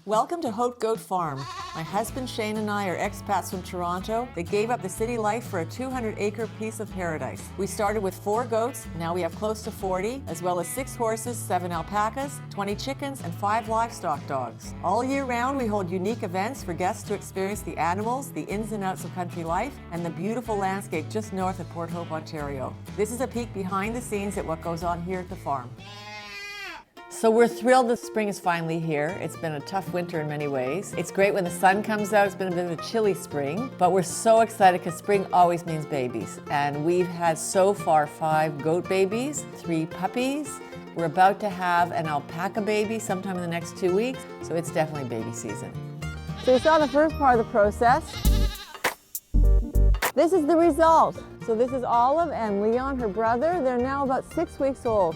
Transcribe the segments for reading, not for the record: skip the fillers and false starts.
Welcome to Haute Goat Farm. My husband Shane and I are expats from Toronto. They gave up the city life for a 200-acre piece of paradise. We started with 4 goats, now we have close to 40, as well as 6 horses, 7 alpacas, 20 chickens, and 5 livestock dogs. All year round, we hold unique events for guests to experience the animals, the ins and outs of country life, and the beautiful landscape just north of Port Hope, Ontario. This is a peek behind the scenes at what goes on here at the farm. So we're thrilled that spring is finally here. It's been a tough winter in many ways. It's great when the sun comes out. It's been a bit of a chilly spring, but we're so excited because spring always means babies. And we've had so far 5 goat babies, 3 puppies. We're about to have an alpaca baby sometime in the next 2 weeks, so it's definitely baby season. So you saw the first part of the process. This is the result. So this is Olive and Leon, her brother. They're now about 6 weeks old.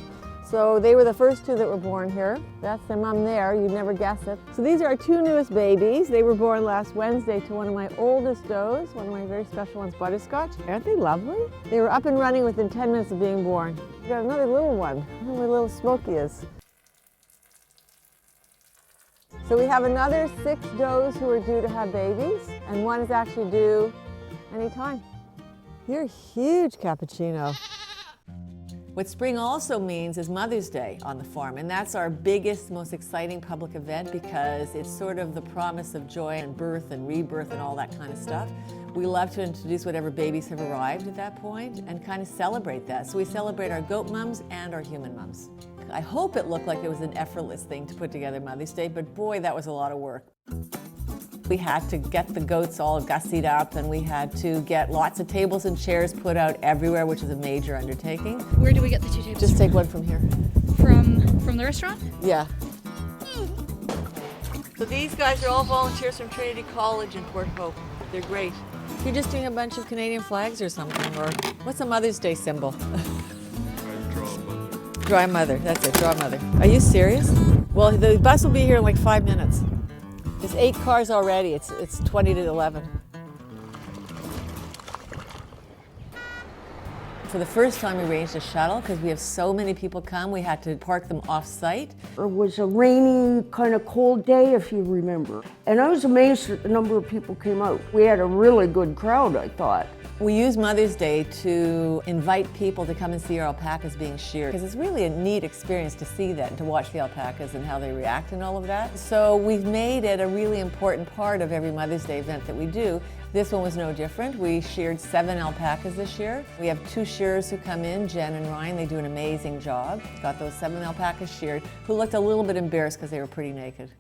So they were the first 2 that were born here. That's their mom there, you'd never guess it. So these are our 2 newest babies. They were born last Wednesday to one of my oldest does, one of my very special ones, Butterscotch. Aren't they lovely? They were up and running within 10 minutes of being born. We got another little one. I don't know where little Smokey is. So we have another 6 does who are due to have babies, and one is actually due anytime. You're huge, Cappuccino. What spring also means is Mother's Day on the farm, and that's our biggest, most exciting public event because it's sort of the promise of joy and birth and rebirth and all that kind of stuff. We love to introduce whatever babies have arrived at that point and kind of celebrate that. So we celebrate our goat mums and our human mums. I hope it looked like it was an effortless thing to put together Mother's Day, but boy, that was a lot of work. We had to get the goats all gussied up, and we had to get lots of tables and chairs put out everywhere, which is a major undertaking. Where do we get the 2 tables? Just take one from here. From the restaurant? Yeah. So these guys are all volunteers from Trinity College in Port Hope. They're great. You're just doing a bunch of Canadian flags or something, or what's a Mother's Day symbol? Draw a mother. That's it, draw a mother. Are you serious? Well, the bus will be here in like 5 minutes. There's 8 cars already. It's 20 to 11. For the first time, we arranged a shuttle because we have so many people come. We had to park them off-site. It was a rainy, kind of cold day, if you remember. And I was amazed at the number of people came out. We had a really good crowd, I thought. We use Mother's Day to invite people to come and see our alpacas being sheared because it's really a neat experience to see that and to watch the alpacas and how they react and all of that. So we've made it a really important part of every Mother's Day event that we do. This one was no different. We sheared 7 alpacas this year. We have 2 shearers who come in, Jen and Ryan. They do an amazing job. Got those 7 alpacas sheared, who looked a little bit embarrassed because they were pretty naked.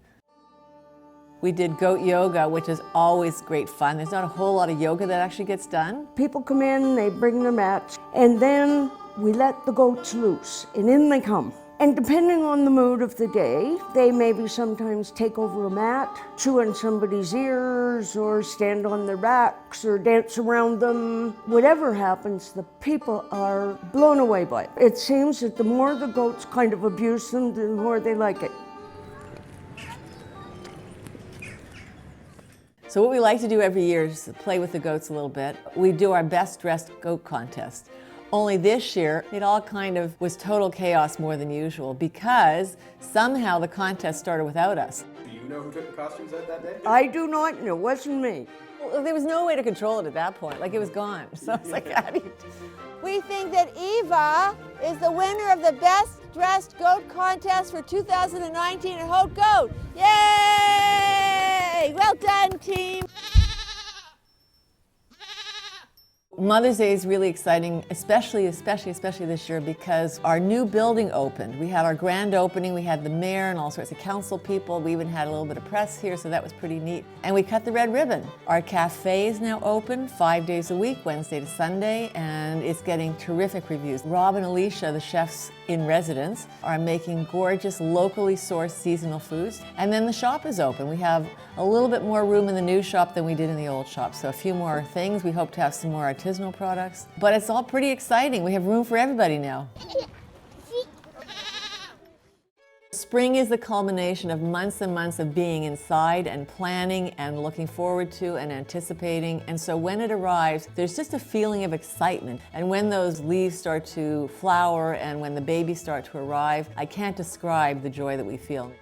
We did goat yoga, which is always great fun. There's not a whole lot of yoga that actually gets done. People come in, they bring their mats, and then we let the goats loose, and in they come. And depending on the mood of the day, they maybe sometimes take over a mat, chew on somebody's ears, or stand on their backs, or dance around them. Whatever happens, the people are blown away by it. It seems that the more the goats kind of abuse them, the more they like it. So what we like to do every year is play with the goats a little bit. We do our best dressed goat contest. Only this year, it all kind of was total chaos more than usual because somehow the contest started without us. Do you know who took the costumes out that day? I do not, and it wasn't me. Well, there was no way to control it at that point. Like, it was gone. So it's like, how do you... We think that Eva is the winner of the Best Dressed Goat Contest for 2019 at Haute Goat. Yay! Well done, team. Mother's Day is really exciting, especially this year because our new building opened. We had our grand opening, we had the mayor and all sorts of council people. We even had a little bit of press here, so that was pretty neat. And we cut the red ribbon. Our cafe is now open 5 days a week, Wednesday to Sunday, and it's getting terrific reviews. Rob and Alicia, the chefs in residence, are making gorgeous, locally sourced seasonal foods. And then the shop is open. We have a little bit more room in the new shop than we did in the old shop. So a few more things. We hope to have some more artisanal products. But it's all pretty exciting. We have room for everybody now. Spring is the culmination of months and months of being inside and planning and looking forward to and anticipating. And so when it arrives, there's just a feeling of excitement. And when those leaves start to flower and when the babies start to arrive, I can't describe the joy that we feel.